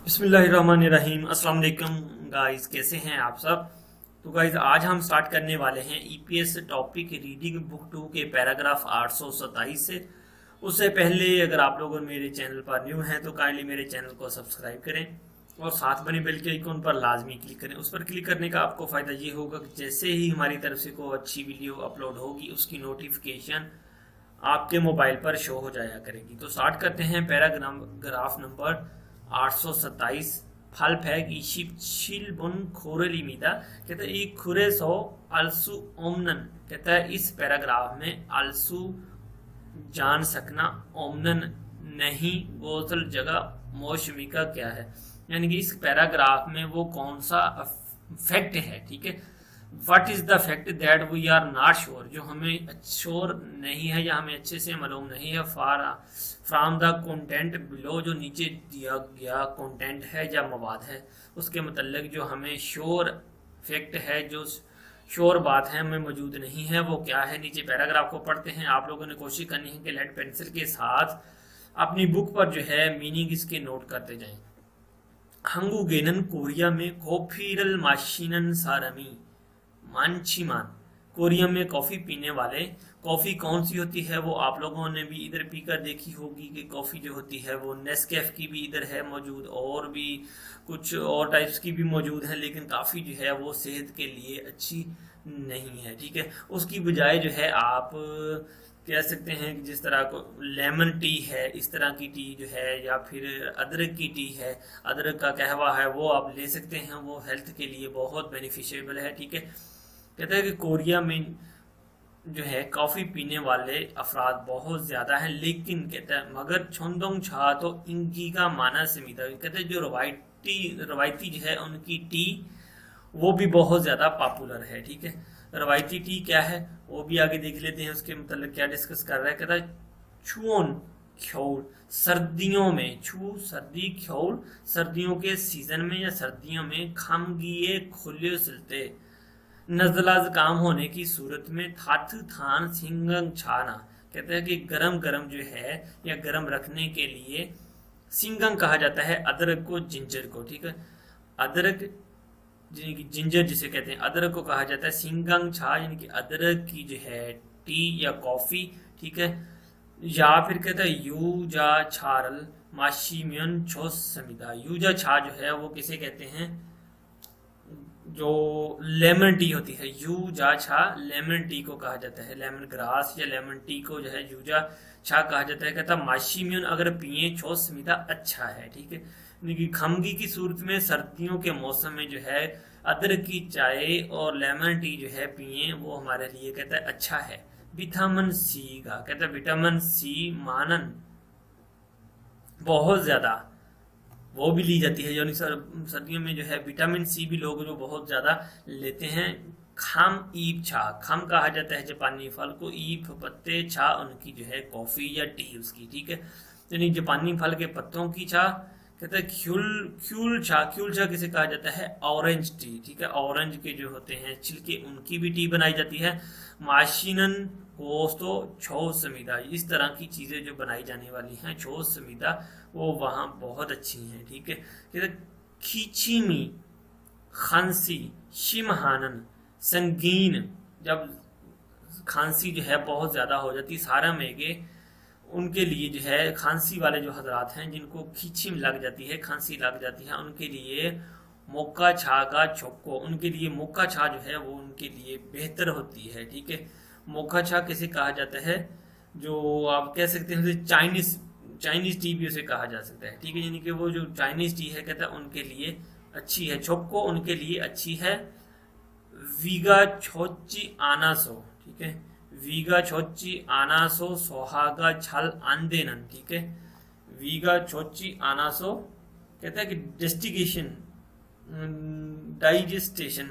बिस्मिल्लाहिर्रहमानिर्रहीम। अस्सलाम वालेकुम गाइस, कैसे हैं आप सब। तो गाइस आज हम स्टार्ट करने वाले हैं ईपीएस टॉपिक रीडिंग बुक 2 के पैराग्राफ 827 से। उससे पहले अगर आप लोग मेरे चैनल पर न्यू हैं तो काइंडली मेरे चैनल को सब्सक्राइब करें और साथ बने बेल के आइकन पर लाजमी क्लिक करें। उस पर क्लिक करने का आपको फ़ायदा ये होगा कि जैसे ही हमारी तरफ से कोई अच्छी वीडियो अपलोड होगी उसकी नोटिफिकेशन आपके मोबाइल पर शो हो जाया करेगी। तो स्टार्ट करते हैं पैराग्राफ नंबर 827। फलफैग इशिप छिलबुन खोरेलिमिदा कहता है एक खुरे सो अलसु ओमनन। कहता है इस पैराग्राफ में अलसु जान सकना, ओमनन नहीं, बोतल जगह मौसमी का क्या है, यानी कि इस पैराग्राफ में वो कौन सा फैक्ट है। ठीक है, what is the fact that we are not sure, जो हमें श्योर नहीं है या हमें अच्छे से मालूम नहीं है। फ्रॉम द कंटेंट बिलो, जो नीचे दिया गया कंटेंट है या मवाद है उसके मतलब जो हमें श्योर फैक्ट है, जो श्योर बात है हमें मौजूद नहीं है, वो क्या है। नीचे पैराग्राफ को पढ़ते हैं। आप लोगों ने कोशिश करनी है कि लेड पेंसिल के साथ अपनी बुक पर जो है मीनिंग इसके नोट करते जाएं। हंगुगेनन कोरिया में कॉफीरल माशीनन सारमी मानचिमान, कोरिया में कॉफ़ी पीने वाले। कॉफ़ी कौन सी होती है वो आप लोगों ने भी इधर पीकर देखी होगी कि कॉफ़ी जो होती है वो नेस्कैफ की भी इधर है मौजूद, और भी कुछ और टाइप्स की भी मौजूद है, लेकिन काफ़ी जो है वो सेहत के लिए अच्छी नहीं है। ठीक है, उसकी बजाय जो है आप कह सकते हैं कि जिस तरह को लेमन टी है, इस तरह की टी जो है, या फिर अदरक की टी है, अदरक का कहवा है, वो आप ले सकते हैं, वो हेल्थ के लिए बहुत बेनिफिशियल है। ठीक है, कहते हैं कि कोरिया में जो है कॉफ़ी पीने वाले अफराद बहुत ज़्यादा हैं, लेकिन कहते हैं मगर छोंदोंग छा तो इनकी का माना सीमित है। कहते हैं जो रवायती जो है उनकी टी वो भी बहुत ज़्यादा पॉपुलर है। ठीक है, रवायती टी क्या है वो भी आगे देख लेते हैं, उसके मतलब क्या डिस्कस कर रहा है। कहता है छुओन ख्योल, सर्दियों में, छू सर्दी, ख्योल सर्दियों के सीजन में या सर्दियों में, खामगिए खुले सिलते नजला जुकाम होने की सूरत में, थाथ थान सिंगंग छाना। कहते हैं कि गरम गरम जो है या गरम रखने के लिए सिंगंग कहा जाता है अदरक को, जिंजर को। ठीक है, अदरक जिंजर जिसे कहते हैं, अदरक को कहा जाता है सिंगंग छा, यानी कि अदरक की जो है टी या कॉफ़ी। ठीक है, या फिर कहता है यूजा छारल माशीमियन छोस समिदा। यूजा छा जो है वो किसे कहते हैं, जो लेमन टी होती है, यूजा छा लेमन टी को कहा जाता है। लेमन ग्रास या लेमन टी को जो है यूजा छा कहा जाता है। कहता माशीमियन अगर पिए छो समिता अच्छा है। ठीक है, खमगी की सूरत में सर्दियों के मौसम में जो है अदरक की चाय और लेमन टी जो है पिए, वो हमारे लिए कहता है अच्छा है। विटामिन सी का कहता है विटामिन सी मानन बहुत ज़्यादा वो भी ली जाती है, यानी सर्दियों में जो है विटामिन सी भी लोग जो बहुत ज़्यादा लेते हैं। खाम ईप छा, खाम कहा जाता है जापानी फल को, ईप पत्ते, छा उनकी जो है कॉफ़ी या टी उसकी। ठीक है, यानी जापानी फल के पत्तों की छा। कहते हैं ख्यूल छा, ख्यूल छा किसे कहा जाता है, ऑरेंज टी। ठीक है, ऑरेंज के जो होते हैं छिलके उनकी भी टी बनाई जाती है। माशीनन होस्तो छो समीदा, इस तरह की चीज़ें जो बनाई जाने वाली हैं छो समीदा वो वहाँ बहुत अच्छी हैं। ठीक है, कहते खींचीमी खांसी शिमहानन संगीन, जब खांसी जो है बहुत ज़्यादा हो जाती है सारा मेगे, उनके लिए जो है खांसी वाले जो हजरात हैं जिनको खींची लग जाती है, खांसी लग जाती है, उनके लिए मोक्का छा का छोक्को, उनके लिए मोक्का छा जो है वो उनके लिए बेहतर होती है। ठीक है, मोक्का छा किसे कहा जाता है, जो आप कह सकते हैं चाइनीज टी भी उसे कहा जा सकता है। ठीक है, यानी कि वो जो चाइनीज टी है कहता है उनके लिए अच्छी है, छोक्को उनके लिए अच्छी है। वीगा छोची आनासो, ठीक है, वीगा छोची आनासो सोहागा छल आंदेनन। ठीक है, वीगा छोची आनासो कहता है कि डाइजेस्टेशन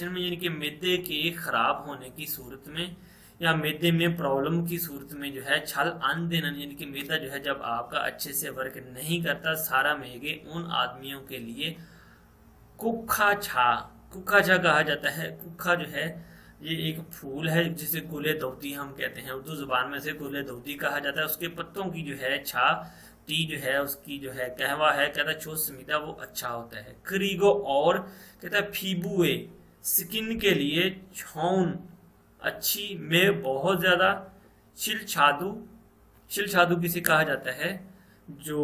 में यानी कि मैदे के खराब होने की सूरत में या मैदे में प्रॉब्लम की सूरत में जो है छल आंदेनन, यानी कि मैदा जो है जब आपका अच्छे से वर्क नहीं करता सारा मेगे, उन आदमियों के लिए कुखा छा कहा जाता है। कुखा जो है ये एक फूल है जिसे गुले दौती हम कहते हैं, उर्दू जुबान में से गुले दौती कहा जाता है। उसके पत्तों की जो है छा टी जो है उसकी जो है कहवा है, कहता है छो स्मिता वो अच्छा होता है। क्रीगो और कहता है फीबुए स्किन के लिए छौन अच्छी में बहुत ज़्यादा। शिलछादू, शिलछादू किसे कहा जाता है जो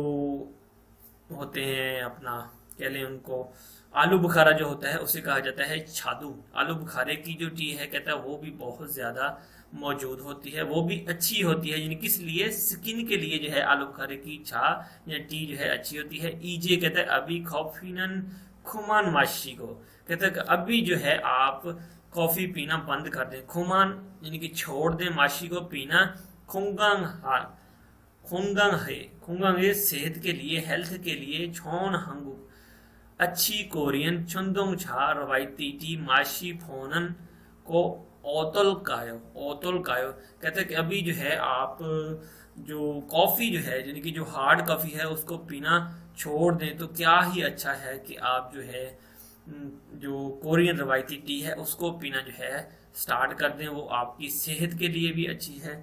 होते हैं अपना कह लें उनको आलू बुखारा जो होता है उसे कहा जाता है छादू। आलू बुखारे की जो टी है कहता है वो भी बहुत ज़्यादा मौजूद होती है, वो भी अच्छी होती है। यानी किस लिए? स्किन के लिए जो है आलू बुखारे की चा या टी जो है अच्छी होती है। ईजे कहता है अभी कॉफीनन खुमान माशी को, कहता है कि अभी जो है आप कॉफ़ी पीना बंद कर दें। खुमान यानी कि छोड़ दें, माशी को पीना। खुंगांग हा, खुंगांग है, खुंगांग है सेहत के लिए, हेल्थ के लिए। छोन हंगू अच्छी कोरियन चुंदोंग छा रवायती टी माशी फोनन को ओतल कायो, ओतल कायो कहते हैं कि अभी जो है आप जो कॉफ़ी जो है यानी कि जो हार्ड कॉफ़ी है उसको पीना छोड़ दें तो क्या ही अच्छा है कि आप जो है जो कोरियन रवायती टी है उसको पीना जो है स्टार्ट कर दें, वो आपकी सेहत के लिए भी अच्छी है।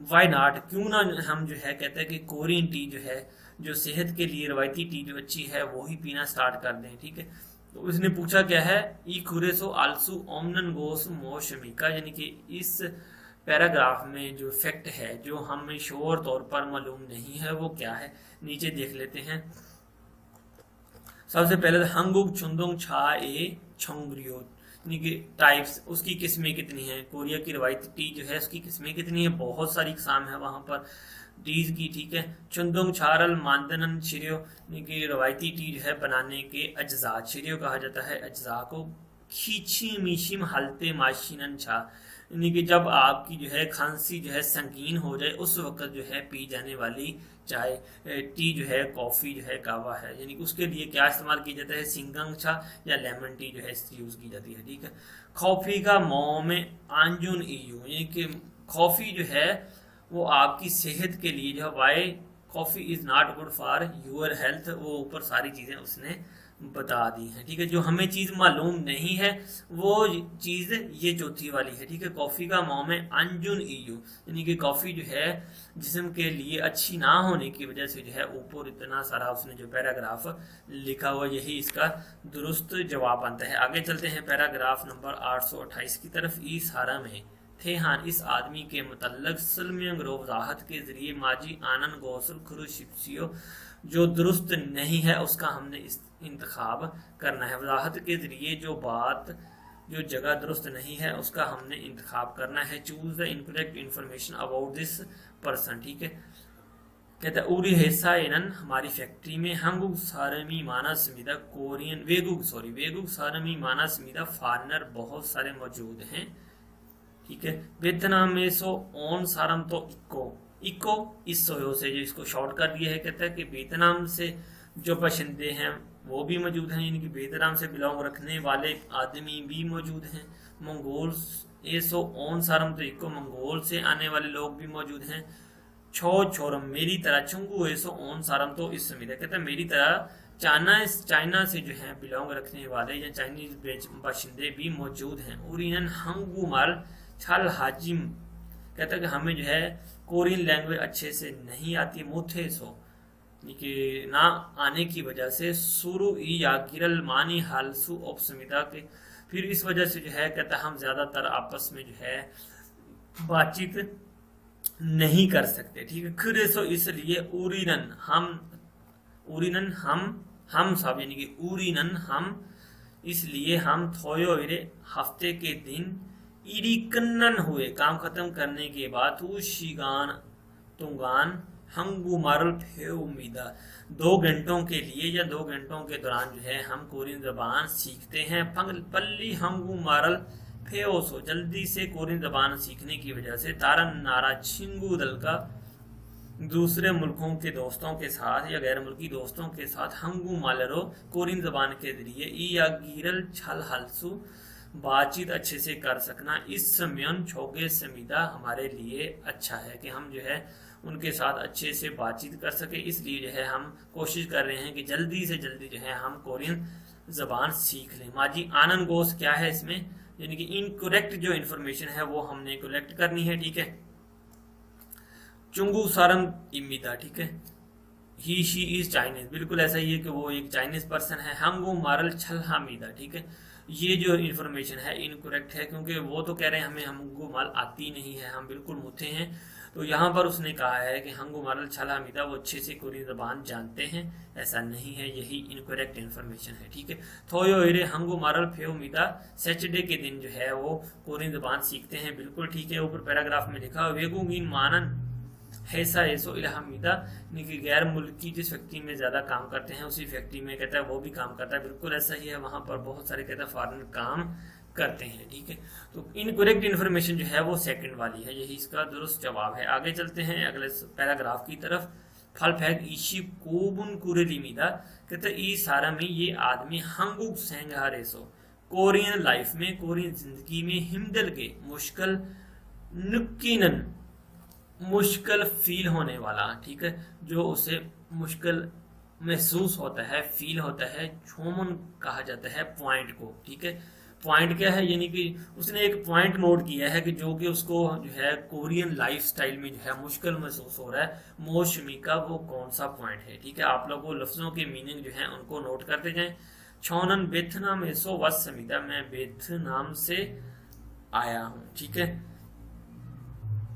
वाई नॉट, क्यों ना हम जो है कहते हैं कि कोरियन टी जो है जो सेहत के लिए रवायती टी जो अच्छी है वो ही पीना स्टार्ट कर दें, ठीक है। तो उसने पूछा क्या है, ई खुरेसो आलसू ओमनन गोस मोशमिका, यानी कि इस पैराग्राफ में जो फैक्ट है जो हमें श्योर तौर पर मालूम नहीं है वो क्या है, नीचे देख लेते हैं। सबसे पहले तो हंगुक चुंदोंग छा ए छोंग्रियो यानी कि टाइप्स, उसकी किस्में कितनी हैं। कोरिया की रवायती टी जो है उसकी किस्में कितनी है, बहुत सारी किस्म है वहाँ पर टीज की, ठीक है। चुंदोंग छारल मानदनन छिरियो यानी कि रवायती टी जो है बनाने के अज्जा, छिरियो कहा जाता है अज्जा को। खींची मीशिम हलते माशीनन छा यानी कि जब आपकी जो है खांसी जो है संगीन हो जाए उस वक्त जो है पी जाने वाली चाय टी जो है कॉफ़ी जो है कावा है, यानी कि उसके लिए क्या इस्तेमाल किया जाता है, सिंगंग चा या लेमन टी जो है इसकी यूज़ की जाती है, ठीक है। कॉफ़ी का मौ में आंजुन ईयू यानी कि कॉफ़ी जो है वो आपकी सेहत के लिए जो है why coffee is not good for your health, वो ऊपर सारी चीज़ें उसने बता दी है, ठीक है। जो हमें चीज़ मालूम नहीं है वो चीज़ ये चौथी वाली है, ठीक है। कॉफ़ी का मौ में अंजुन ईयू यानी कि कॉफ़ी जो है जिस्म के लिए अच्छी ना होने की वजह से जो है ऊपर इतना सारा उसने जो पैराग्राफ लिखा हुआ यही इसका दुरुस्त जवाब बनता है। आगे चलते हैं पैराग्राफ नंबर 828 की तरफ। ई सारा में थे हाँ इस आदमी के मुतल्लक सलमियंग वजाहत के जरिए माजी आनन गौसल खुरुशिप्सियो जो दुरुस्त नहीं है उसका हमने इंतखाब करना है। वजाहत के जरिए जो बात जो जगह दुरुस्त नहीं है उसका हमने इंतखाब करना है। Choose the incorrect information about this person, ठीक है। कहता है उरी हिस्सा इनन हमारी फैक्ट्री में हंगुग सारमी माना समीदा कोरियन वेगुग सारमी माना समीदा फार्नर बहुत सारे मौजूद हैं, ठीक है। वियतनाम में सो ओन सारम तो इको इस सोयो से जो इसको शॉर्ट कर दिया है, कहता है कि वियतनाम से जो बशिंदे हैं वो भी मौजूद हैं, यानी कि वियतनाम से बिलोंग रखने वाले आदमी भी मौजूद हैं। मंगोल एसो ओन सारम तो इको मंगोल से आने वाले लोग भी मौजूद हैं। छोरम मेरी तरह चुंगू एसो ओन सारम तो इस समीदा, कहता है मेरी तरह चाइना से जो है बिलोंग रखने वाले या चाइनीज बाशिंदे भी मौजूद हैं। उरीनन हंगू माल छल हाजिम, कहता है कि हमें जो है कोरियन लैंग्वेज अच्छे से नहीं आती। मुथे सो कि ना आने की वजह से सुरु या गिरल मानी हालसू उपसमिता के, फिर इस वजह से जो है कहता हम ज़्यादातर आपस में जो है बातचीत नहीं कर सकते, ठीक है। खुद सो इसलिए उरीनन हम सब यानी कि उरीनन हम इसलिए हम थोयो हफ्ते के दिन इरिकन्नन हुए काम खत्म करने के बाद शिगान तुंगान हंगू मारल फे उम्मीदा 2 घंटों के लिए या 2 घंटों के दौरान जो है हम कोरियन जबान सीखते हैं। पल्ली हंगू मारल फेओसो जल्दी से कोरियन जबान सीखने की वजह से तारन नारा छिंगू दल का दूसरे मुल्कों के दोस्तों के साथ या गैर मुल्की दोस्तों के साथ हंगू मालरो कोरियन जबान के जरिए ई या गिरल छल हलसू बातचीत अच्छे से कर सकना। इस समयन छोगे समीदा हमारे लिए अच्छा है कि हम जो है उनके साथ अच्छे से बातचीत कर सके, इसलिए जो है हम कोशिश कर रहे हैं कि जल्दी से जल्दी जो है हम कोरियन ज़बान सीख लें। माजी आनन गोस क्या है इसमें, यानी कि इनकरेक्ट जो इन्फॉर्मेशन है वो हमने कलेक्ट करनी है, ठीक है। चुंगू सारम इमिदा, ठीक है। ही शी इज चाइनीज, बिल्कुल ऐसा ही है कि वो एक चाइनीज पर्सन है। हंगू मारल छल हामिदा, ठीक है, ये जो इन्फॉर्मेशन है इनकरेक्ट है, क्योंकि वो तो कह रहे हैं हमें हंगू माल आती नहीं है, हम बिल्कुल मुथे हैं। तो यहाँ पर उसने कहा है कि हंगू मारल छल हामिदा, वो अच्छे से कोरियन जबान जानते हैं, ऐसा नहीं है, यही इनकरेक्ट इन्फॉर्मेशन है, ठीक है। थोयो इरे हंगू मारल फेओमिदा, सैटरडे के दिन जो है वो कोरियन जबान सीखते हैं, बिल्कुल ठीक है। ऊपर पैराग्राफ में लिखा वेगुंगिन मानन हैसा ऐसो इलाहमीदा, यानी कि गैर मुल्की जिस फैक्ट्री में ज़्यादा काम करते हैं उसी फैक्ट्री में कहता है वो भी काम करता है, बिल्कुल ऐसा ही है। वहाँ पर बहुत सारे कहता है फॉरेनर काम करते हैं, ठीक है। तो इनकरेक्ट इन्फॉर्मेशन जो है वो सेकंड वाली है, यही इसका दुरुस्त जवाब है। आगे चलते हैं अगले पैराग्राफ की तरफ। फल फैग ईशी कोबुन कुरेरीमीदा, कहते हैं ई सारा में ये आदमी हंगुक सेंगहारेसो, कोरियन लाइफ में, कोरियन जिंदगी में हिमदल के मुश्किल नुकीनन, मुश्किल फील होने वाला, ठीक है, जो उसे मुश्किल महसूस होता है, फील होता है, छोमन कहा जाता है पॉइंट को, ठीक है। पॉइंट क्या है, यानी कि उसने एक पॉइंट नोट किया है कि जो कि उसको जो है कोरियन लाइफस्टाइल में जो है मुश्किल महसूस हो रहा है, मौसमी का वो कौन सा पॉइंट है, ठीक है। आप लोगों लफ्जों के मीनिंग जो है उनको नोट करते जाएं। छोनन बेथनाम एसो वस समिता, मैं बेथनाम से आया हूँ, ठीक है।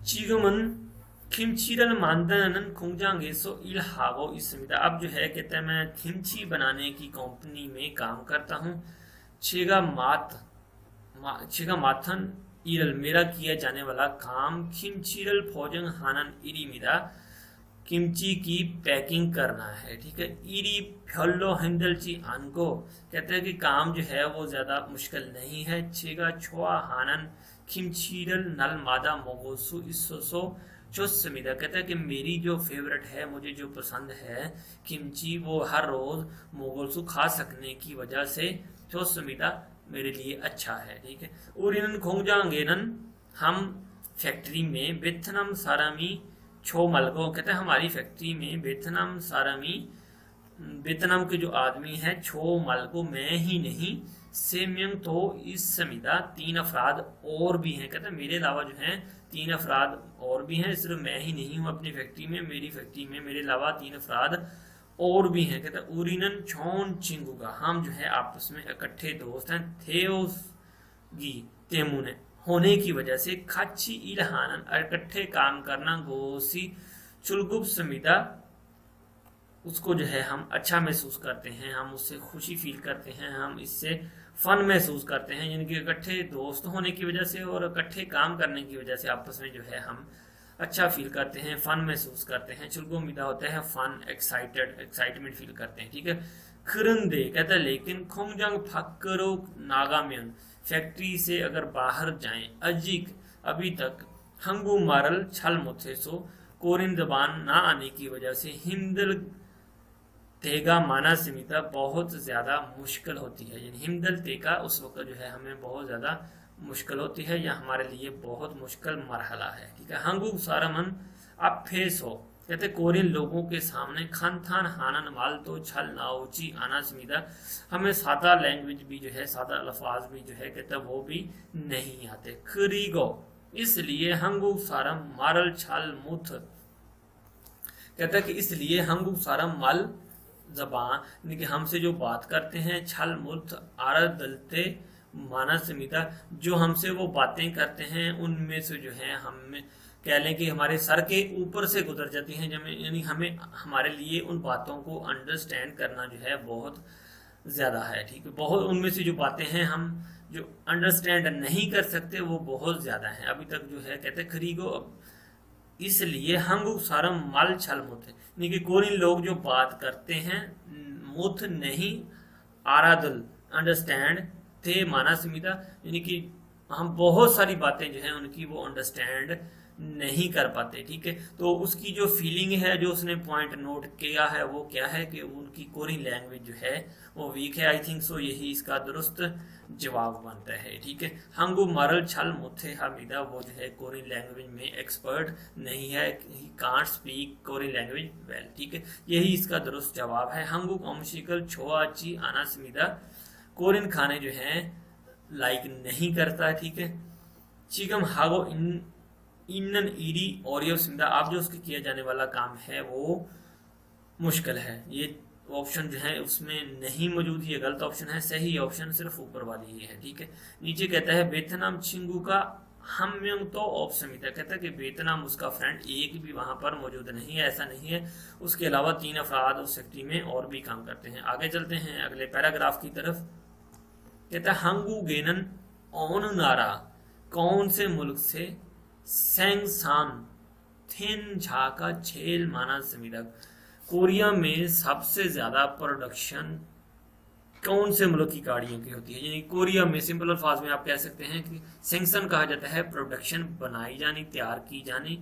चिगमन किमचीरल मानदनन खुंजांगेसो इलहागो इसमिता, अब जो है कहते हैं मैं किमची बनाने की कंपनी में काम करता हूँ। छेगा माथन इरल, मेरा किया जाने वाला काम किमचीरल फौजंग हानन इरीमिदा, किमची की पैकिंग करना है, ठीक है। इरी फल्लो हैंडलची आनको, कहते हैं कि काम जो है वो ज़्यादा मुश्किल नहीं है। छेगा छोआ हानन किमचीरल नल मादा मोगोसु इसोसो चोसमिदा, कहता है कि मेरी जो फेवरेट है, मुझे जो पसंद है किमची, वो हर रोज़ मोगोसु खा सकने की वजह से चोसमिदा मेरे लिए अच्छा है, ठीक है। उरिनन खोंगजांगेनन, हम फैक्ट्री में बेथनम सारामी छो मलको, कहते हैं हमारी फैक्ट्री में बेथनम सारामी, वेतनाम के जो आदमी हैं छो मलको, मैं ही नहीं, सेम्यंग तो इस समिदा, 3 अफराद और भी हैं, कहते हैं मेरे अलावा जो हैं 3 अफराद और भी हैं, सिर्फ मैं ही नहीं हूँ अपनी फैक्ट्री में, मेरी फैक्ट्री में मेरे अलावा 3 अफराद और भी हैं। कहते हैं उरिनन छोन चिंगुगा, हम जो है आपस में इकट्ठे दोस्त हैं। थेओगी तेमुने, होने की वजह से, खाची इलहानन, इकट्ठे काम करना, गोसी चुलगुप समिदा, उसको जो है हम अच्छा महसूस करते हैं, हम उससे खुशी फील करते हैं, हम इससे फन महसूस करते हैं, यानी कि इकट्ठे दोस्त होने की वजह से और इकट्ठे काम करने की वजह से आपस में जो है हम अच्छा फील करते हैं, फन महसूस करते हैं। चुलगो मिदा होता है फन, एक्साइटमेंट फील करते हैं, ठीक है। खरंदे, कहता है लेकिन खोंगजंग फक्करो नागाम्यन, फैक्ट्री से अगर बाहर जाएं, अजिक अभी तक, हंगू मारल छल मुथेसो, कोरियन जबान ना आने की वजह से, हिमदल तेगा माना सीमिता, बहुत ज़्यादा मुश्किल होती है, यानी हिमदल तेगा उस वक्त जो है हमें बहुत ज़्यादा मुश्किल होती है, या हमारे लिए बहुत मुश्किल मरहला है, ठीक है। हंगू सारा मन अब फेस हो, कहते कोरियन लोगों के सामने खान थान हानन वाल तो छल नाउची आना सीमिता, हमें सादा लैंग्वेज भी जो है, सादा अल्फाज भी जो है कहते वो भी नहीं आते। खरीगो, इसलिए हंगू सारम मारल छल मुथ, कहता है कि इसलिए हंगू सारम मल जबान, यानी कि हमसे जो बात करते हैं, छल मुथ आर दलते माना समिता, जो हमसे वो बातें करते हैं उनमें से जो है हम कह लें कि हमारे सर के ऊपर से गुजर जाती हैं, यानी हमें हमारे लिए उन बातों को अंडरस्टैंड करना जो है बहुत ज़्यादा है, ठीक है। बहुत उनमें से जो बातें हैं हम जो अंडरस्टैंड नहीं कर सकते वो बहुत ज़्यादा हैं अभी तक जो है, कहते खरीगो, इसलिए हंगू सारम मल छल मुथ, यानी कि कोरियन लोग जो बात करते हैं, मुथ नहीं, आरादल अंडरस्टैंड, थे माना सीमिता, यानी कि हम बहुत सारी बातें जो है उनकी वो अंडरस्टैंड नहीं कर पाते, ठीक है। तो उसकी जो फीलिंग है, जो उसने पॉइंट नोट किया है, वो क्या है कि उनकी कोरियन लैंग्वेज जो है वो वीक है, आई थिंक सो, यही इसका दुरुस्त जवाब बनता है, ठीक है। हंगू मारल छल मुथे हामिदा, वो जो है कोरियन लैंग्वेज में एक्सपर्ट नहीं है, he can't speak Korean language well, ठीक है, यही इसका दुरुस्त जवाब है। हंगू कॉमशिकल छोआची आना समिदा, कोरियन खाने जो हैं लाइक नहीं करता, ठीक है। चिकम हागो इनन ईरी ओरियो सिंदा, आप जो उसके किया जाने वाला काम है वो मुश्किल है। ये ऑप्शन जो है उसमें नहीं मौजूद, ये गलत ऑप्शन है। सही ऑप्शन सिर्फ ऊपर वाली ही है, ठीक है। नीचे कहता है वियतनाम छिंगू का हमयंग तो ऑप्शमिता, कहता है कि वियतनाम उसका फ्रेंड एक भी वहां पर मौजूद नहीं है, ऐसा नहीं है। उसके अलावा 3 अफराद उस फैक्ट्री में और भी काम करते हैं। आगे चलते हैं अगले पैराग्राफ की तरफ। कहता है हंगू गेनन ओन नारा कौन से मुल्क से सेंगसान थिन झा का छेल माना संविधान, कोरिया में सबसे ज्यादा प्रोडक्शन कौन से मुल्क की गाड़ियों की होती है। यानी कोरिया में सिंपल अल्फाज में आप कह सकते हैं कि सैंक्शन कहा जाता है प्रोडक्शन, बनाई जानी, तैयार की जानी,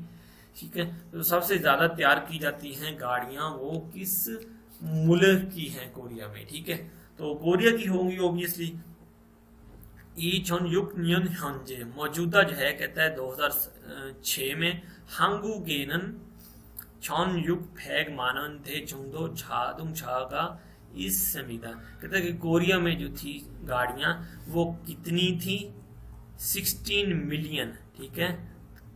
ठीक है। तो सबसे ज्यादा तैयार की जाती हैं गाड़ियां वो किस मुल्क की हैं कोरिया में, ठीक है। तो कोरिया की होंगी ऑब्वियसली। ई चोन युग नियन हंजे मौजूदा जो है कहता है 2006 में हांगू गेनन चौन युग फैग मानन थे चुंगदो छादुंग छा का इस संविधान, कहता है कि कोरिया में जो थी गाड़ियां वो कितनी थी, 16 मिलियन, ठीक है।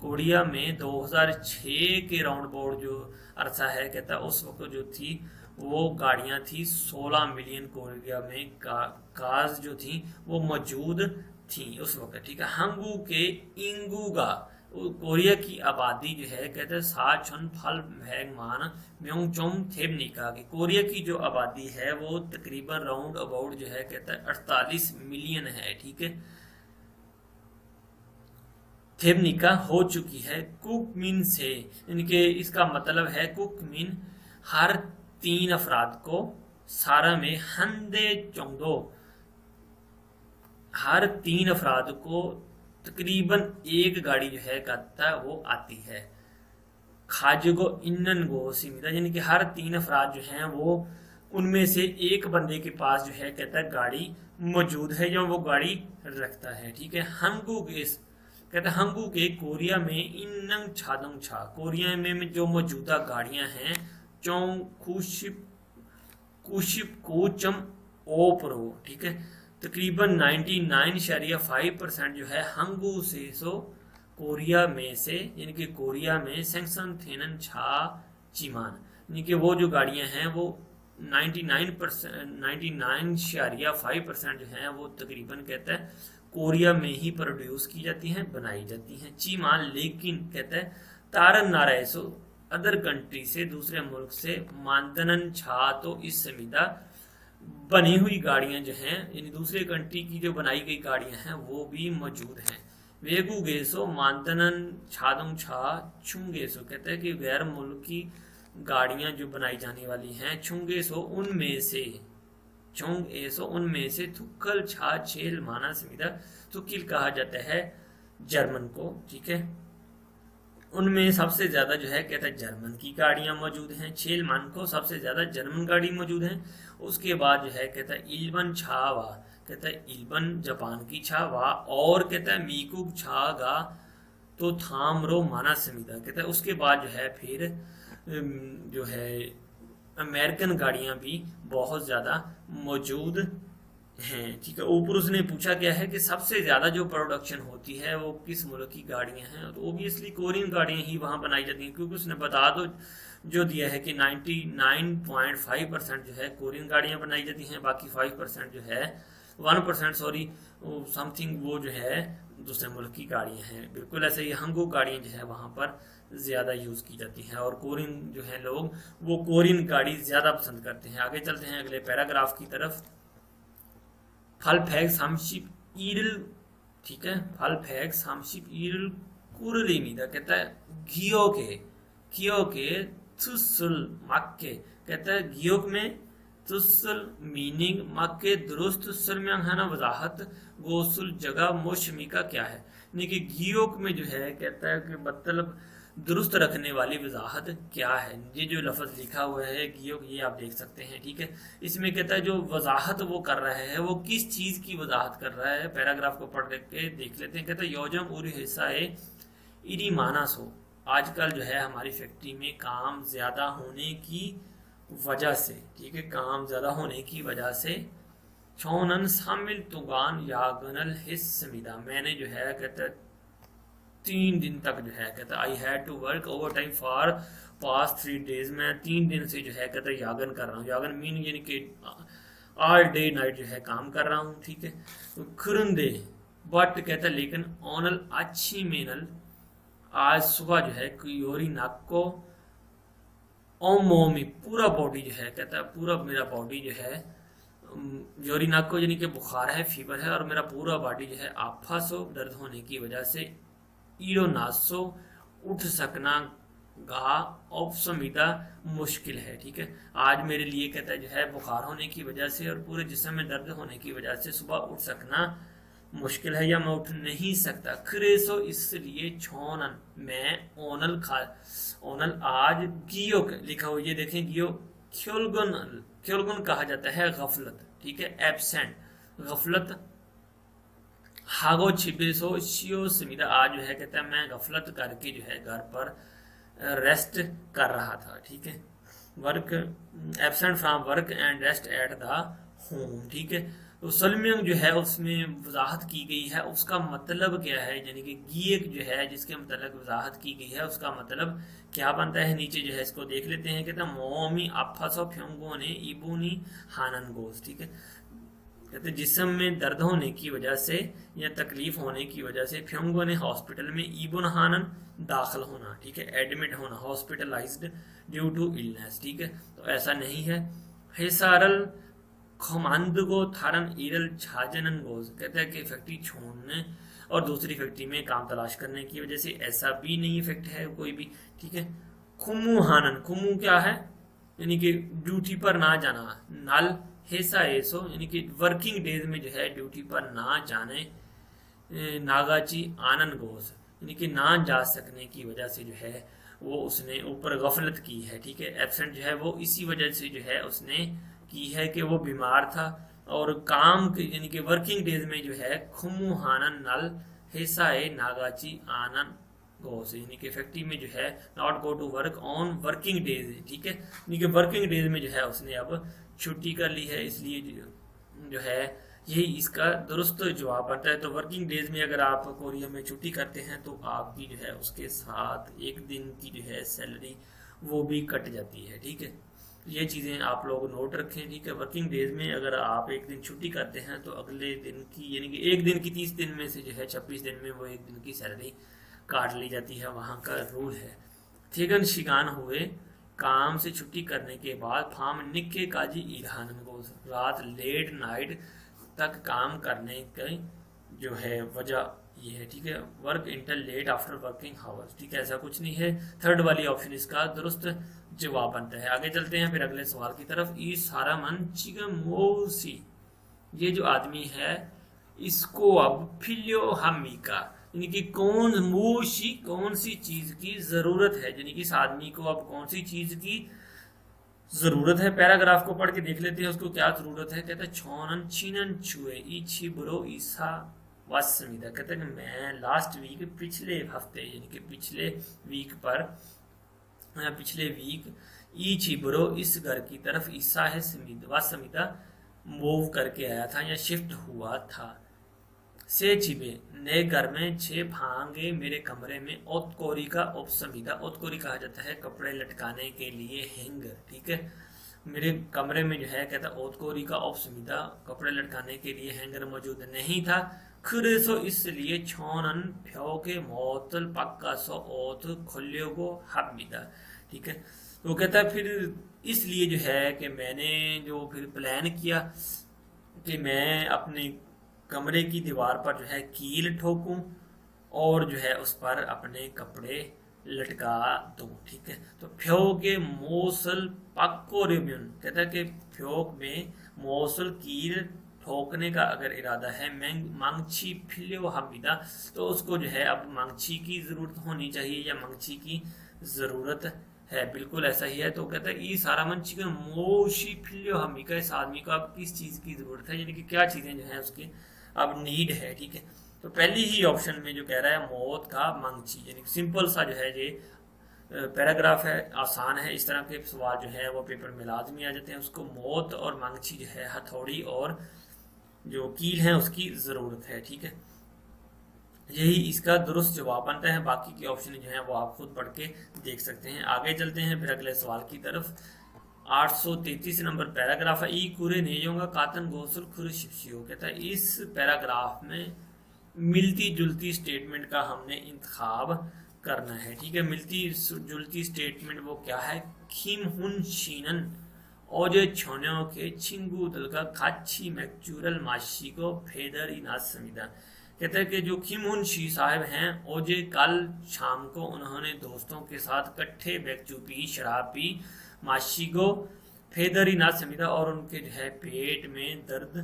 कोरिया में 2006 के राउंड बोर्ड जो अरसा है कहता है उस वक्त जो थी वो गाड़ियां थी 16 मिलियन कोरिया में कार्स जो थी वो मौजूद थी उस वक्त, ठीक है। हंगू के इंगूगा कोरिया की आबादी जो है कहते हैं साछन फल भैग मान म्योंगचोंग थेबनिका की, कोरिया की जो आबादी है वो तकरीबन राउंड अबाउट जो है कहता है 48 मिलियन है, ठीक है। थेबनिका हो चुकी है कुकमिन से, इनके इसका मतलब है कुकमिन हर 3 अफराद को, सारा में हंदे चोंगदो हर 3 अफराद को तकरीबन एक गाड़ी जो है कहता वो आती है। खाजगो इन्नन गो सीमिता, यानी कि हर 3 अफराद जो हैं वो उनमें से एक बंदे के पास जो है कहता है गाड़ी मौजूद है या वो गाड़ी रखता है, ठीक है। हंगू के कहता है हंगू के कोरिया में इन्नंग छादंग छा, कोरिया में जो मौजूदा गाड़ियां हैं चोंग खुशिप कुशिप कोचम ओपरो, ठीक है। तकरीबन 99.5% जो है हंगू से सो कोरिया में से, यानी कि कोरिया में सेंक्शन थेनन छा चिमान, यानी कि वो जो गाड़ियां हैं वो 99.5% जो है वो तकरीबन कहता है कोरिया में ही प्रोड्यूस की जाती हैं, बनाई जाती हैं चिमान। लेकिन कहता है तारन नाराय सो अदर कंट्री से, दूसरे मुल्क से मानदनन छा तो इस संविदा बनी हुई गाड़ियां जो हैं यानी दूसरे कंट्री की जो बनाई गई गाड़ियां हैं वो भी मौजूद हैं। वेगु गेसो मानतनन छादुंग छा छुंगेसो, कहते हैं कि गैर मुल्की गाड़ियां जो बनाई जाने वाली हैं छुंगेसो उनमें से थुक्कल छा छेल माना संविदा, थुक्किल कहा जाता है जर्मन को, ठीक है। उनमें सबसे ज्यादा जो है कहता है जर्मन की गाड़ियां मौजूद हैं, छेल मान को सबसे ज्यादा जर्मन गाड़ी मौजूद है। उसके बाद जो है कहता है इल्बन छावा, कहता है इल्बन जापान की छावा, और कहता है मीकुग छागा तो थामरो माना समिदा, कहता है उसके बाद जो है फिर जो है अमेरिकन गाड़ियां भी बहुत ज्यादा मौजूद हैं, ठीक है। ऊपर उसने पूछा क्या है कि सबसे ज्यादा जो प्रोडक्शन होती है वो किस मुल्क की गाड़ियां हैं, तो ओबियसली कोरियन गाड़ियां ही वहां बनाई जाती हैं, क्योंकि उसने बता दो जो दिया है कि 99.5% जो है कोरियन गाड़ियां बनाई जाती हैं, बाकी 5% जो है 1% सॉरी समथिंग वो जो है दूसरे मुल्क की गाड़ियां हैं। बिल्कुल ऐसे ही हंगू गाड़ियां जो है वहां पर ज्यादा यूज की जाती हैं और कोरियन जो है लोग वो कोरियन गाड़ी ज्यादा पसंद करते हैं। आगे चलते हैं अगले पैराग्राफ की तरफ। फल फैग सामशिप ईरल, ठीक है, फल फैग सामशिप ईरल कुरलीमीदा, कहता है घियो के थुसल मक्के, कहता है घियोक में तुसल मीनिंग मक्के दुरुस्त सरम्यांग है ना वजाहत गोसुल जगह मौसमी का क्या है, यानी कि घियोक में जो है कहता है कि मतलब दुरुस्त रखने वाली वजाहत क्या है। ये जो लफ्ज लिखा हुआ है गियोग, ये आप देख सकते हैं, ठीक है। इसमें कहता है जो वजाहत वो कर रहा है वो किस चीज की वजाहत कर रहा है, पैराग्राफ को पढ़ के देख लेते हैं। कहता है योजम उरी हिस्सा है इरी मानस हो, आजकल जो है हमारी फैक्ट्री में काम ज्यादा होने की वजह से, ठीक है, काम ज्यादा होने की वजह से छोनन शामिल तुगान या गनल हिस्समिदा, मैंने जो है कहता है 3 दिन तक जो है कहता I had to work overtime for past 3 days, मैं 3 दिन से जो है कहता यागन कर रहा हूँ। यागन मीन यानी कि ऑल डे नाइट जो है काम कर रहा हूँ, ठीक है। तो खुरंदे बट कहता लेकिन ओनल अच्छी मेनल आज सुबह जो है योरी नाक को ओमोमी पूरा बॉडी जो है कहता है पूरा मेरा बॉडी जो है योरी नाक को यानी कि बुखार है, फीवर है, और मेरा पूरा बॉडी जो है आफासो दर्द होने की वजह से ईरो नासो उठ सकना गा औपसमिता मुश्किल है, ठीक है। आज मेरे लिए कहता है जो है बुखार होने की वजह से और पूरे जिस्म में दर्द होने की वजह से सुबह उठ सकना मुश्किल है या मैं उठ नहीं सकता। क्रेसो इसलिए छोनन मैं ओनल खा ओनल आज गियो लिखा हुआ ये देखें गियो ख्योलगुन ख्योलगुन कहा जाता है गफलत, ठीक है, एब्सेंट गफलत। हागो छिपेसो शियो समीदा आज जो है कहता है मैं गफलत करके जो है घर पर रेस्ट कर रहा था, ठीक है। Work absent from work and rest at the home, ठीक है। तो सलमियंग जो है उसमें वजाहत की गई है, उसका मतलब क्या है, यानी कि गियक जो है जिसके मतलब वजाहत की गई है उसका मतलब क्या बनता है नीचे जो है इसको देख लेते हैं। कहते हैं मोमी अफासो फ्योंगो ने इबूनी हानन गोस, ठीक है। कहते जिस्म में दर्द होने की वजह से या तकलीफ होने की वजह से फ्योंगो ने हॉस्पिटल में इबुन हानन दाखिल होना, ठीक है, एडमिट होना, हॉस्पिटलाइज्ड ड्यू टू इलनेस, ठीक है। तो ऐसा नहीं है। हेसारल खमांदगो थारन ईरल छाजनन गोज कहता है कि फैक्ट्री छोड़ने और दूसरी फैक्ट्री में काम तलाश करने की वजह से, ऐसा भी नहीं इफेक्ट है कोई भी, ठीक है। खुमू हानन खुमू क्या है यानी कि ड्यूटी पर ना जाना, नल हेसा एसो यानी कि वर्किंग डेज में जो है ड्यूटी पर ना जाने, नागाची आनन गोज यानी कि ना जा सकने की वजह से जो है वो उसने ऊपर गफलत की है, ठीक है। एब्सेंट जो है वो इसी वजह से जो है उसने की है कि वो बीमार था, और काम यानी कि वर्किंग डेज में जो है खुमू हानन नल हेसाए नागाची आनन गोस यानी कि फैक्ट्री में जो है not go to work on working days, ठीक है। यानी कि वर्किंग डेज में जो है उसने अब छुट्टी कर ली है, इसलिए जो है यही इसका दुरुस्त जवाब बनता है। तो वर्किंग डेज में अगर आप कोरिया में छुट्टी करते हैं तो आपकी जो है उसके साथ एक दिन की जो है सैलरी वो भी कट जाती है, ठीक है। ये चीज़ें आप लोग नोट रखें, ठीक है। वर्किंग डेज में अगर आप एक दिन छुट्टी करते हैं तो अगले दिन की यानी कि एक दिन की 30 दिन में से जो है 26 दिन में वो एक दिन की सैलरी काट ली जाती है, वहाँ का रूल है। थिगन शिगान हुए काम से छुट्टी करने के बाद फार्म निक्के काजी ईरान को रात लेट नाइट तक काम करने की जो है वजह ये है, ठीक है। Work until late after working hours, ठीक है, ऐसा कुछ नहीं है। थर्ड वाली ऑप्शन इसका दुरुस्त जवाब बनता है। आगे चलते हैं फिर अगले सवाल की तरफ। ई सारा मन चिगमोसी ये जो आदमी है इसको अब फिलियो हमीका यानी कि कौन सी चीज की जरूरत है, यानी कि इस आदमी को अब कौन सी चीज की जरूरत है। पैराग्राफ को पढ़ के देख लेते हैं उसको क्या जरूरत है। कहता है छोनन छिनन छुए इछी बुरो ईसा वासमिदा कहता है कि मैं लास्ट वीक पिछले हफ्ते यानी कि पिछले वीक इछी बुरो इस घर की तरफ ईसा है वासमिदा मूव करके आया था या शिफ्ट हुआ था। से छिपे नए घर में छे भांगे मेरे कमरे में ओतकोरी का उपसमिता, ओतकोरी कहा जाता है कपड़े लटकाने के लिए हैंगर, ठीक है। मेरे कमरे में जो है कहता ओतकोरी का उपसमिता कपड़े लटकाने के लिए हैंगर मौजूद नहीं था। खुरेसो इसलिए छोनन फ्यो के मोतल पक्का सो ओत खुल्यो को हमिदा, ठीक है। तो कहता है फिर इसलिए जो है कि मैंने जो फिर प्लान किया कि मैं अपने कमरे की दीवार पर जो है कील ठोकूं और जो है उस पर अपने कपड़े लटका दूं, ठीक है। तो फ्योक के मोसल पक्को रिम्यून कहता है कि फ्योक में मोसल कील ठोकने का अगर इरादा है मांगछी फिल्यो हमिदा तो उसको जो है अब मांगछी की जरूरत होनी चाहिए या मांगछी की जरूरत है, बिल्कुल ऐसा ही है। तो कहता है ई सारा मन चिकन मोशी फिल्यो हमिका इस आदमी को अब किस चीज की जरूरत है, यानी कि क्या चीजें जो है उसकी अब नीड है, ठीक है। तो पहली ही ऑप्शन में जो कह रहा है मौत का मांगछी यानी सिंपल सा जो है ये पैराग्राफ है, आसान है। इस तरह के सवाल जो है वो पेपर में लाजमी आ जाते हैं। उसको मौत और मांगछी जो है हथौड़ी और जो कील है उसकी जरूरत है, ठीक है। यही इसका दुरुस्त जवाब बनता है। बाकी के ऑप्शन जो है वो आप खुद पढ़ के देख सकते हैं। आगे चलते हैं फिर अगले सवाल की तरफ। 833 नंबर पैराग्राफ है। ई कुरे नेयोंगा कातन गोसल खुर शिप्सियो। कहता है इस पैराग्राफ में मिलती जुलती स्टेटमेंट का हमने इंतखाब करना है। ठीक है, मिलती जुलती स्टेटमेंट वो क्या है? खिम हुन शीनन ओजे छोन्यो के छिंगू दल का खाची मैक्चुरल माशी को फेदर इनास समिदा। कहते हैं कि जो किम हुन शी साहब हैं, ओजे कल शाम को उन्होंने दोस्तों के साथ इकट्ठे बैक्चू पी, शराब पी, माशी को फेदर इनास समिदा, और उनके जो है पेट में दर्द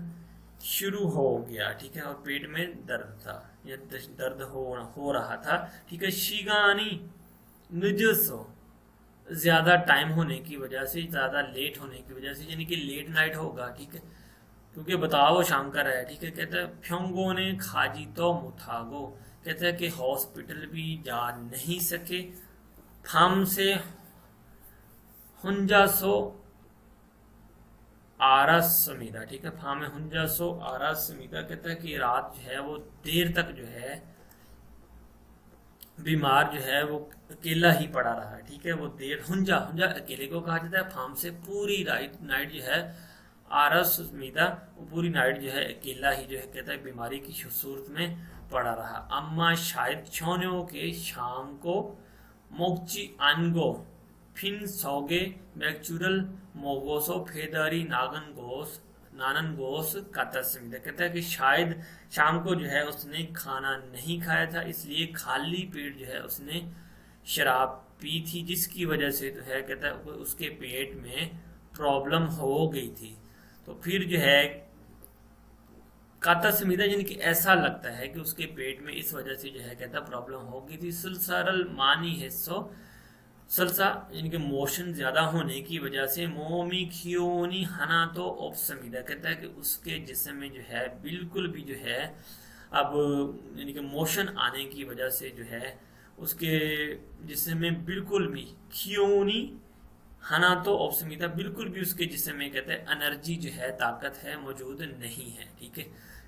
शुरू हो गया। ठीक है, और पेट में दर्द था या दर्द हो रहा था। ठीक है, शिगानी निजसो ज्यादा टाइम होने की वजह से, ज्यादा लेट होने की वजह से, यानी कि लेट नाइट होगा। ठीक है, क्योंकि बताओ शाम का रहा है। ठीक है, कहते हैं फ्योंगो ने खाजी तो मुथागो। कहते हैं कि हॉस्पिटल भी जा नहीं सके। फाम से हुंजासो आरस समीदा। ठीक है, फाम में हुंजासो आरस समीदा। कहता है कि रात जो है वो देर तक जो है बीमार जो है वो अकेला ही पड़ा रहा। ठीक है, वो देर हुंजा हुंजा अकेले को कहा जाता है। फार्म से पूरी नाइट जो है आरस मीदा, वो पूरी नाइट जो है अकेला ही जो है कहता है बीमारी की सूरत में पड़ा रहा। अम्मा शायद छोन्यों के शाम को मोक्ची अनगो फिन सौगे मैक्चुरल मोगोसो फेदारी नानन गोस कातस्मिदा। कहता है कि शायद शाम को जो है उसने खाना नहीं खाया था, इसलिए खाली पेट जो है उसने शराब पी थी, जिसकी वजह से जो है कहता है उसके पेट में प्रॉब्लम हो गई थी। तो फिर जो है कातस्मिदा यानी कि ऐसा लगता है कि उसके पेट में इस वजह से जो है कहता प्रॉब्लम हो गई थी। सुलसरल मानी हिस्सो, सलसा यानी कि मोशन ज्यादा होने की वजह से मोमी खियोनी हना तो ऑप्समिदा। कहता है कि उसके जिस्म में जो है बिल्कुल भी जो है अब यानी कि मोशन आने की वजह से जो है उसके जिस्म में बिल्कुल भी खियोनी हना तो ऑप्समिदा, बिल्कुल भी उसके जिस्म में कहते हैं एनर्जी जो है ताकत है मौजूद नहीं है। ठीक है,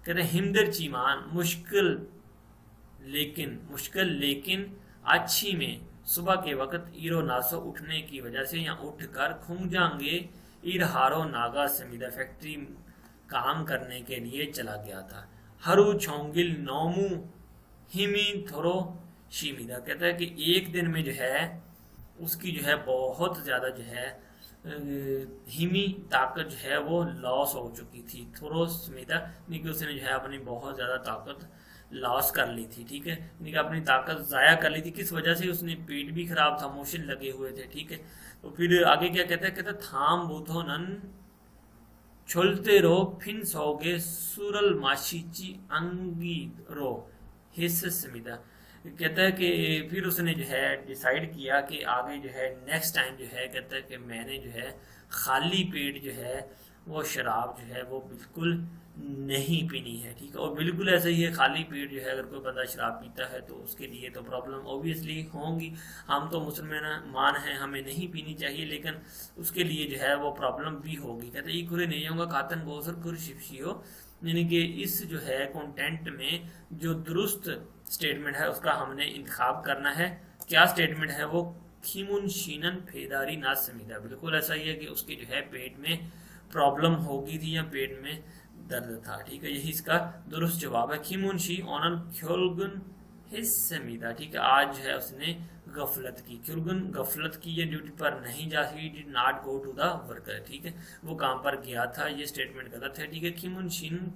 कहते हैं हिमदर चीमान मुश्किल लेकिन अच्छी में सुबह के वक्त ईरो नासो उठने की वजह से या उठकर खुंगजांगे इरहारो नागा समीदा फैक्ट्री काम करने के लिए चला गया था। हरु छोंगिल नोमू हिमी थोरो शीमिदा। कहता है कि एक दिन में जो है उसकी जो है बहुत ज्यादा जो है हिमी ताकत जो है वो लॉस हो चुकी थी। थोरो समीदा यानी कि उसने जो है अपनी बहुत ज्यादा ताकत लॉस कर ली थी। ठीक है, यानी कि अपनी ताकत जाया कर ली थी। किस वजह से? उसने पेट भी खराब था, मोशन लगे हुए थे। ठीक है, तो फिर आगे क्या कहता है? कहता थाम बूथो नन छोलते रो फिन सोगे सुरल माशीची अंगी रो हिस्स समिदा। कहता है कि फिर उसने जो है डिसाइड किया कि आगे जो है नेक्स्ट टाइम जो है कहता है कि मैंने जो है खाली पेट जो है वो शराब जो है वो बिल्कुल नहीं पीनी है। ठीक है, और बिल्कुल ऐसा ही है, खाली पेट जो है अगर कोई बंदा शराब पीता है तो उसके लिए तो प्रॉब्लम ऑब्वियसली होंगी। हम तो मुसलमान हैं, हमें नहीं पीनी चाहिए, लेकिन उसके लिए जो है वो प्रॉब्लम भी होगी। कहते हैं कुरे नहीं होगा खातन गोसर कुर शिप्सियो, यानी कि इस जो है कंटेंट में जो दुरुस्त स्टेटमेंट है उसका हमने इंतखाब करना है। क्या स्टेटमेंट है वो? खीमुन शीनन फेदारी ना समीदा। बिल्कुल ऐसा ही है कि उसके जो है पेट में प्रॉब्लम होगी थी या पेट में दर्द था। ठीक है, यही इसका दुरुस्त जवाब है। खीमुन शी ऑनन ख्योलगुन हिस्समीदा। ठीक है, आज जो है उसने गफलत की। ख्योलगुन गफलत की, ये ड्यूटी पर नहीं जा सकी, did not go to the worker. ठीक है, वो काम पर गया था, ये स्टेटमेंट गलत है। ठीक है, खीमुन शीन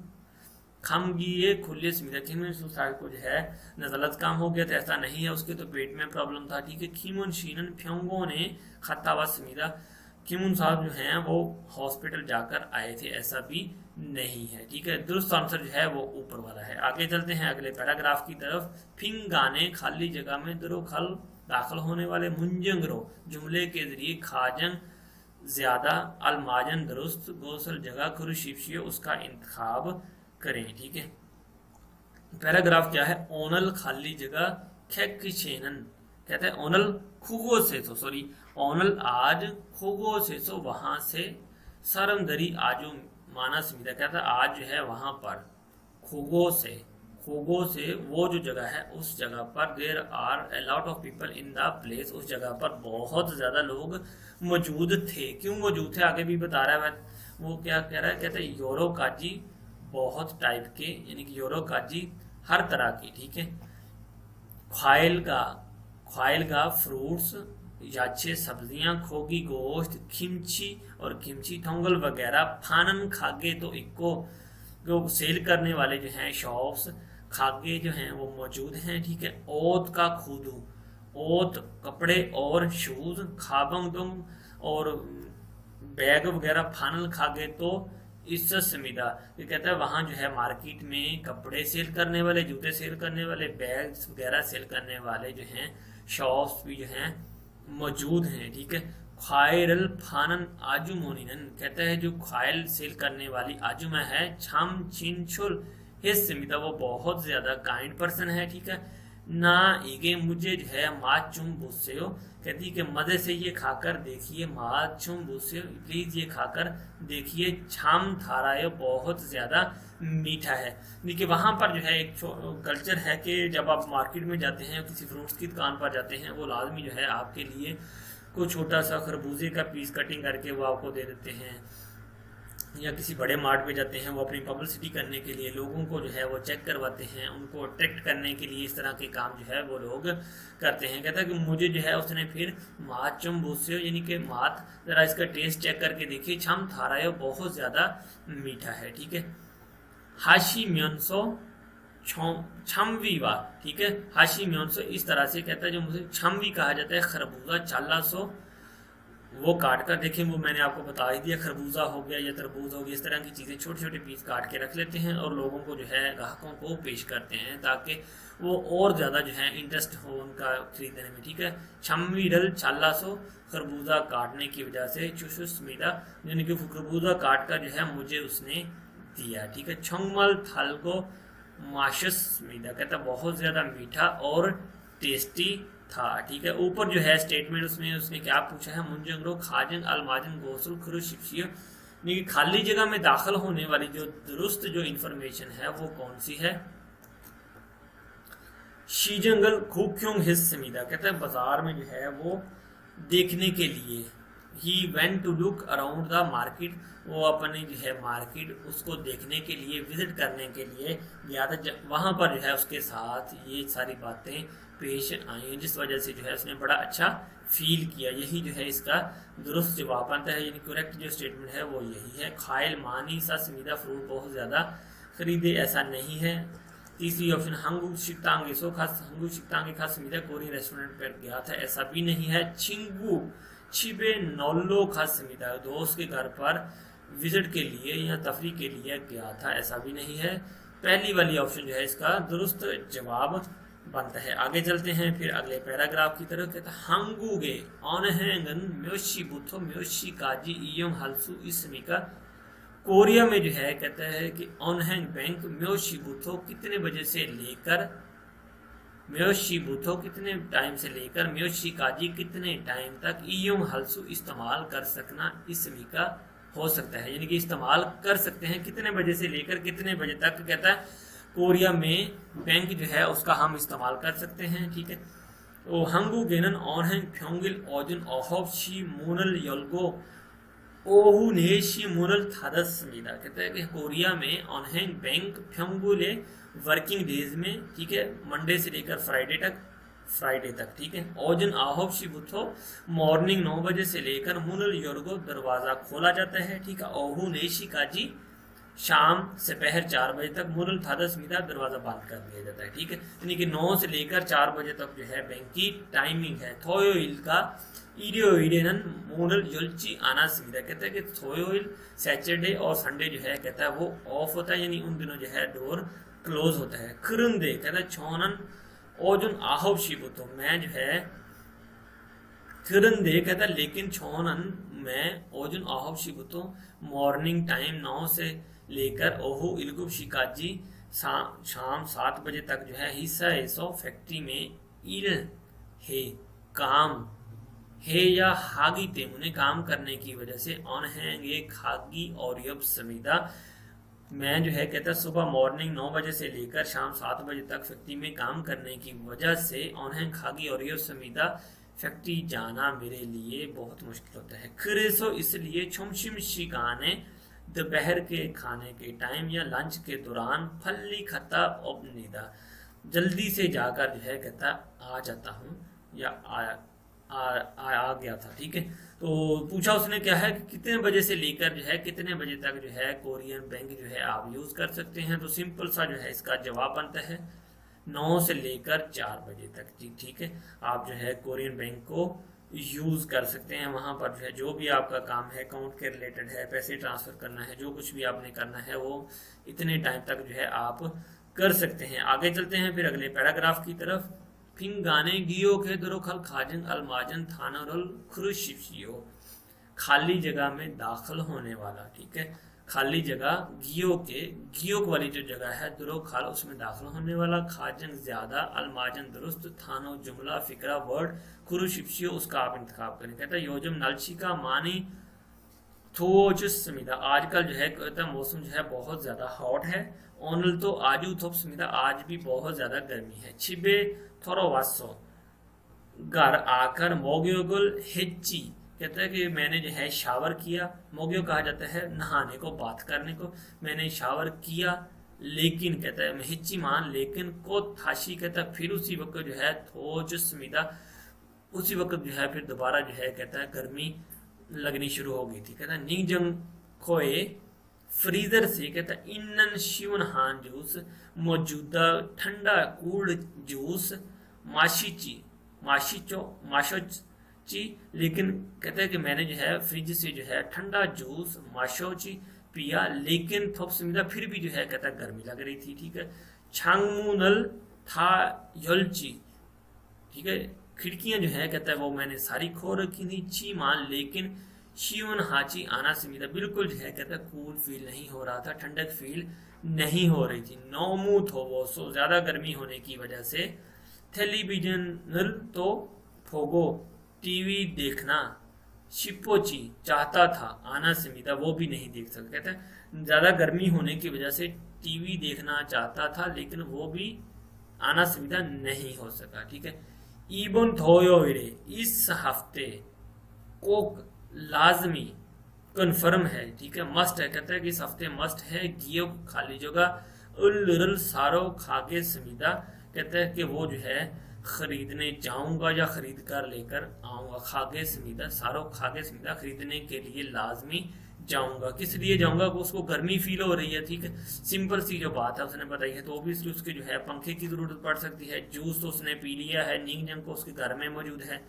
खामगी खुले समीदा। खीमुन साहब को जो है नजलत काम हो गया था, ऐसा नहीं है, उसके तो पेट में प्रॉब्लम था। ठीक है, खीमुन शीनन फ्योंगो ने खत्तावा समीदा। खीमुन साहब जो हैं वो हॉस्पिटल जाकर आए थे, ऐसा भी नहीं है। ठीक है, दुरुस्त आंसर जो है वो ऊपर वाला है। आगे चलते हैं अगले पैराग्राफ की तरफ। फिंग गाने खाली जगह में दरो खल दाखिल होने वाले मुंजंगरो जुमले के जरिए खाजन ज्यादा अलमाजन दुरुस्त गोसल जगह खुरुशिप्शियो उसका इंतखाब करें। ठीक है, पैराग्राफ क्या है? ओनल खाली जगह खेकशेनन। कहते हैं ओनल खुगो से तो सॉरी ओनल आज खुगो से सो वहां से सरमदरी आजू माना समीदा। कहता है आज जो है वहां पर खुगो से खोगो से वो जो जगह है उस जगह पर there are a lot of people in the place, उस जगह पर बहुत ज्यादा लोग मौजूद थे। क्यों मौजूद थे आगे भी बता रहा है। वो क्या कह रहा है, कहते हैं यूरो काजी बहुत टाइप के, यानी कि यूरो काजी हर तरह की, ठीक है। ख्वाइल का फ्रूट्स, याचे सब्जियां, खोगी गोश्त, खिमची और खिमची थोंगल वगैरह, फानन खागे तो इको जो सेल करने वाले जो हैं शॉप्स, खागे जो हैं वो मौजूद हैं, ठीक है। ओत का खुदू, ओत कपड़े और शूज, खाबंग दुम और बैग वगैरह, फानल खागे तो इस समीदा, ये कहता है वहाँ जो है मार्केट में कपड़े सेल करने वाले, जूते सेल करने वाले, बैग्स वगैरह सेल करने वाले जो हैं शॉप्स भी जो हैं मौजूद हैं, ठीक है। ख्वाइरल फानन आजुमोनिनन, कहता है जो ख्वाइल सेल करने वाली आजुमा है, छम छिनछुल हिस समीदा, वो बहुत ज्यादा काइंड पर्सन है, ठीक है। ना इगे मुझे जो है माचुम बुस्सेओ, कहती है कि मजे से ये खाकर देखिए, माचुम बुस्सेओ प्लीज ये खाकर देखिए, छाम थारायो बहुत ज्यादा मीठा है। देखिए वहां पर जो है एक कल्चर है कि जब आप मार्केट में जाते हैं किसी फ्रूट्स की दुकान पर जाते हैं, वो लाजमी जो है आपके लिए कोई छोटा सा खरबूजे का पीस कटिंग करके वो आपको दे देते हैं, या किसी बड़े मार्ट पे जाते हैं वो अपनी पब्लिसिटी करने के लिए लोगों को जो है वो चेक करवाते हैं, उनको अट्रैक्ट करने के लिए इस तरह के काम जो है वो लोग करते हैं। कहता है कि मुझे जो है उसने फिर मात चम भूसे, यानी कि मात जरा इसका टेस्ट चेक करके देखिए, छम थारायो बहुत ज़्यादा मीठा है, ठीक है। हाशी म्योनसो छमवीवा, ठीक है। हाशी म्योनसो इस तरह से कहता है जो मुझे छमवी कहा जाता है, खरबूजा चाला सो वो काट कर देखें, वो मैंने आपको बता ही दिया, खरबूजा हो गया या तरबूज हो गया, इस तरह की चीज़ें छोटे छोटे पीस काट के रख लेते हैं और लोगों को जो है ग्राहकों को पेश करते हैं ताकि वो और ज़्यादा जो है इंटरेस्ट हो उनका खरीदने में, ठीक है। छम्मी डल चाला सो, खरबूजा काटने की वजह से, चुशुस मीडा, यानी कि खरबूजा काट कर जो है मुझे उसने दिया, ठीक है। छंगमल थालगो माशस मीडा, कहता बहुत ज़्यादा मीठा और टेस्टी था, ठीक है। ऊपर जो है स्टेटमेंट उसने क्या पूछा है, मुंजंगरो खाजन अलमाजन गोसल खुरुशियो, यानी खाली जगह में दाखिल होने वाली जो दुरुस्त जो इंफॉर्मेशन है वो कौन सी है। शीजंगल खूक्योंग हिस्स समीदा, कहता है बाजार में जो है वो देखने के लिए, he went to look around the market, वो अपने जो है मार्केट उसको देखने के लिए, विजिट करने के लिए गया था। वहाँ पर जो है उसके साथ ये सारी बातें पेश आई, जिस वजह से जो है उसने बड़ा अच्छा फील किया। यही जो है इसका दुरुस्त जवाब आता है, यानी करेक्ट जो स्टेटमेंट है वो यही है। खायल मानी सा समीदा, फ्रूट बहुत ज़्यादा खरीदे ऐसा नहीं है। तीसरी ऑप्शन हंगू शिकतांगे सो खास, हंगू शिकतांगे खास समीदा कोरियन रेस्टोरेंट पर गया था ऐसा भी नहीं है। चिंगू छिबे नौलो खास समीदा, दोस्त के घर पर विजिट के लिए या तफरी के लिए गया था ऐसा भी नहीं है। पहली वाली ऑप्शन जो है इसका दुरुस्त जवाब बनता है। आगे चलते हैं फिर अगले पैराग्राफ की तरफ। कहता है हांगूगे ऑनहेंगन म्योशी बुथो म्योशी काजी इयोंग हल्सू इसमिका, कोरिया में जो है कहता है कि ऑनहेंग बैंक म्योशी बुथो कितने बजे से लेकर, म्योशी बुथो कितने टाइम से लेकर, म्योशी काजी कितने टाइम तक, इयोंग हल्सू इस्तेमाल कर सकना इसमिका हो सकता है, यानी कि इस्तेमाल कर सकते हैं कितने बजे से लेकर कितने बजे तक। कहता है कोरिया में बैंक जो है उसका हम इस्तेमाल कर सकते हैं, ठीक है। तो हंगू गेनन ऑनहेंग फ्योंगिल ओजुन ओहोब शी मोनल यल्गो ओहू नेशी मोनल थादस मीदा, कहता है कि कोरिया में ऑनहेंग बैंक फ्योंगुले वर्किंग डेज में, ठीक है, मंडे से लेकर फ्राइडे तक, ठीक है। ओजन आहोब शी बुथो मॉर्निंग 9 बजे से लेकर मुनल योर्गो दरवाजा खोला जाता है, ठीक है। ओहू नेशी काजी शाम से पहर 4 बजे तक, मुरल थादस मीदा दरवाजा बंद कर दिया जाता है, ठीक है। यानी कि 9 से लेकर 4 बजे तक जो है बैंक की टाइमिंग है। थोयोइल का इडियोइडेनन मोनल योल्ची आना सीधा, कहता है कि थोयोइल सैटरडे और संडे जो है कहता है वो ऑफ होता है, यानी उन दिनों जो है डोर क्लोज होता है। खरुंदे कहता है छोनन ओजुन आहब शिबुतो, मैं जो है खरुंदे कहता है लेकिन छोनन मैं ओजुन आहब शिबुतो मॉर्निंग टाइम 9 से लेकर ओहू इलगुब शिकाजी शाम 7 बजे तक जो है हिस्सा ऐसो फैक्ट्री में इल है काम है या हागी तेमुने काम करने की वजह से ऑन हैंगे खागी और यब समीदा मैं जो है कहता सुबह मॉर्निंग 9 बजे से लेकर शाम 7 बजे तक फैक्ट्री में काम करने की वजह से उन्हें खागी और ये समीदा फैक्ट्री जाना मेरे लिए बहुत मुश्किल होता है। खरेसो इसलिए छुमशिम शिकाने दोपहर के खाने के टाइम या लंच के दौरान फल्ली खता ओबनीदा जल्दी से जाकर जो है कहता आ जाता हूँ या आ गया था। ठीक है, तो पूछा उसने क्या है कि कितने बजे से लेकर जो है कितने बजे तक जो है कोरियन बैंक जो है आप यूज कर सकते हैं। तो सिंपल सा जो है इसका जवाब बनता है 9 से लेकर 4 बजे तक। जी ठीक है, आप जो है कोरियन बैंक को यूज कर सकते हैं। वहां पर जो है जो भी आपका काम है अकाउंट के रिलेटेड है, पैसे ट्रांसफर करना है, जो कुछ भी आपने करना है वो इतने टाइम तक जो है आप कर सकते हैं। आगे चलते हैं फिर अगले पैराग्राफ की तरफ। फिंगाने गियो के दरोखल खाजन अलमाजन थानरल खुरुशियो खाली जगह में दाखिल होने वाला। ठीक है, खाली जगह गियो वाली जो जगह है दुरोखाल उसमें दाखिल होने वाला, खाजन ज्यादा, अलमाजन दुरुस्त, थानो जुमला फिक्रा वर्ड, खुरुशियो उसका आप इंतखाब करें। कहता है योजम नलची का मानी थोचुस्मिदा आजकल जो है कहता मौसम जो है बहुत ज्यादा हॉट है। ओनल तो आजू थोपस्मिदा आज भी बहुत ज्यादा गर्मी है। छिबे थोरो वासो घर आकर मोग्योगुल हिच्ची कहता है कि मैंने जो है शावर किया। मोग्यो कहा जाता है नहाने को, बात करने को। मैंने शावर किया लेकिन कहता है हिच्ची मान लेकिन को थाशी कहता है फिर उसी वक्त जो है थोचुस्मिदा उसी वक्त जो है फिर दोबारा जो है कहता है गर्मी लगनी शुरू हो गई थी। कहता है निंगजंग खोए फ्रीजर से कहता है इनन शिवन हान जूस मौजूदा ठंडा कूल्ड जूस माशोची लेकिन कहता है कि मैंने जो है फ्रिज से जो है ठंडा जूस माशोची पिया लेकिन थोपसमिदा फिर भी जो है कहता है गर्मी लग रही थी। ठीक है, छांगमुनल था योलची ठीक है, खिड़कियां जो है कहता है वो मैंने सारी खोल रखी थी। ची मान लेकिन शिवन हाची आना समीदा बिल्कुल जो है कहता है कूल फील नहीं हो रहा था, ठंडक फील नहीं हो रही थी। नौमू थो वो सो ज्यादा गर्मी होने की वजह से टेलीविजन तो फोगो टीवी देखना शिपोची चाहता था, आना समीदा वो भी नहीं देख सकता। कहता है ज्यादा गर्मी होने की वजह से टीवी देखना चाहता था लेकिन वो भी आना समीदा नहीं हो सका। ठीक है, इबन थोयोरे इस हफ्ते को लाजमी कन्फर्म है। ठीक है, मस्ट है, कहता है कि इस हफ्ते मस्ट है। गियो खाली जगह उल सारो खागे समीदा कहता है कि वो जो है खरीदने जाऊंगा या खरीद कर लेकर आऊंगा। खागे समीदा सारो खागे समीदा खरीदने के लिए लाजमी जाऊंगा। किस लिए जाऊंगा? उसको गर्मी फील हो रही है। ठीक है, सिंपल सी जो बात है उसने बताई है। तो ऑब्वियसली उसके जो है पंखे की जरूरत पड़ सकती है। जूस तो उसने पी लिया है, नींग जंग को उसके घर में मौजूद है,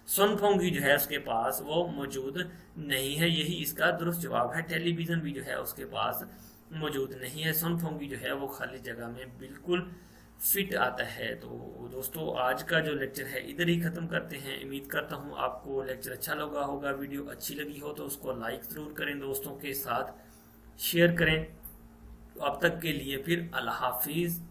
सोनफोंगी जो है उसके पास वो मौजूद नहीं है। यही इसका दुरुस्त जवाब है। टेलीविजन भी जो है उसके पास मौजूद नहीं है। सोनफोंगी जो है वो खाली जगह में बिल्कुल फिट आता है। तो दोस्तों आज का जो लेक्चर है इधर ही खत्म करते हैं। उम्मीद करता हूँ आपको लेक्चर अच्छा लगा होगा। वीडियो अच्छी लगी हो तो उसको लाइक जरूर करें, दोस्तों के साथ शेयर करें। तो अब तक के लिए फिर अल्लाह हाफिज।